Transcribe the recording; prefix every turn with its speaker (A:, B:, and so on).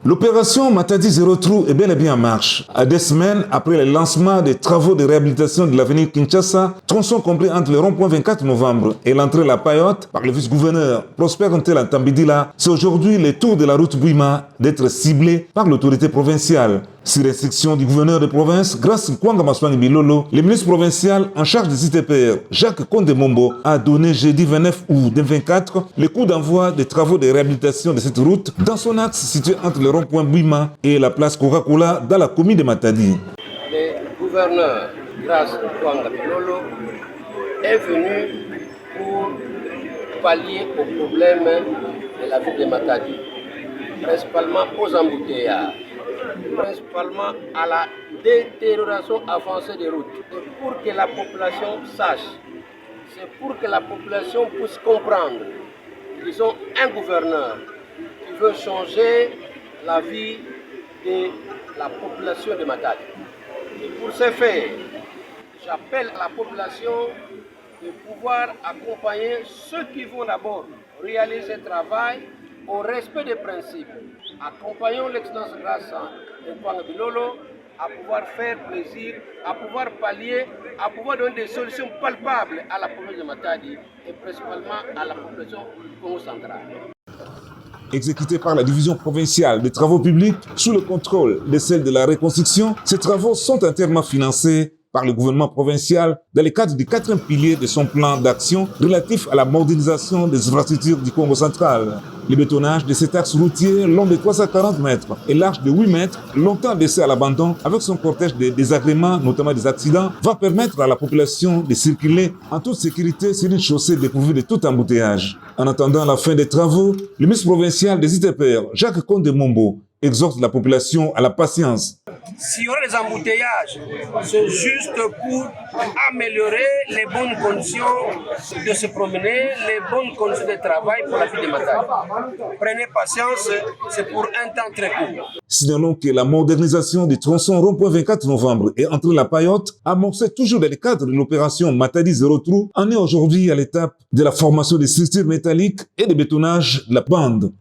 A: L'opération Matadi Zéro Trou est bel et bien en marche. À des semaines après le lancement des travaux de réhabilitation de l'avenue Kinshasa, tronçon compris entre le rond-point 24 novembre et l'entrée La Payotte par le vice-gouverneur Prosper Ntela Tambidila, c'est aujourd'hui le tour de la route Bouima d'être ciblé par l'autorité provinciale. Sur restriction du gouverneur de province, grâce à Kwanga Maswangi Bilolo, le ministre provincial en charge des ITPR, Jacques Kondemombo, a donné jeudi 29 août 2024 le coup d'envoi des travaux de réhabilitation de cette route dans son axe situé entre le rond-point Bouima et la place Coca-Cola dans la commune de Matadi.
B: Le gouverneur, grâce à Kwanga Bilolo, est venu pour pallier aux problèmes de la ville de Matadi, principalement aux embouteillages, principalement à la détérioration avancée des routes. C'est pour que la population sache, c'est pour que la population puisse comprendre qu'ils ont un gouverneur qui veut changer la vie de la population de Matadi. Et pour ce faire, j'appelle à la population de pouvoir accompagner ceux qui vont d'abord réaliser ce travail au respect des principes. Accompagnons l'excellence grâce à Kwanga Bilolo à pouvoir faire plaisir, à pouvoir pallier, à pouvoir donner des solutions palpables à la population de Matadi et principalement à la population du Congo central.
A: Exécutés par la division provinciale des travaux publics sous le contrôle de celle de la reconstruction, ces travaux sont entièrement financés par le gouvernement provincial dans le cadre du 4e pilier de son plan d'action relatif à la modernisation des infrastructures du Congo central. Le bétonnage de cet axe routier long de 340 mètres et large de 8 mètres, longtemps laissé à l'abandon avec son cortège de désagréments, notamment des accidents, va permettre à la population de circuler en toute sécurité sur une chaussée dépourvue de tout embouteillage. En attendant la fin des travaux, le ministre provincial des ITPR, Jacques Kondemombo, exhorte la population à la patience.
B: S'il y aura des embouteillages, c'est juste pour améliorer les bonnes conditions de se promener, les bonnes conditions de travail pour la ville de Matadi. Prenez patience, c'est pour un temps très court.
A: Signalons que la modernisation du tronçon rond-point 24 novembre et entre La Payotte, amorcée toujours dans le cadre de l'opération Matadi Zéro Trou, en est aujourd'hui à l'étape de la formation des structures métalliques et de bétonnage de la bande.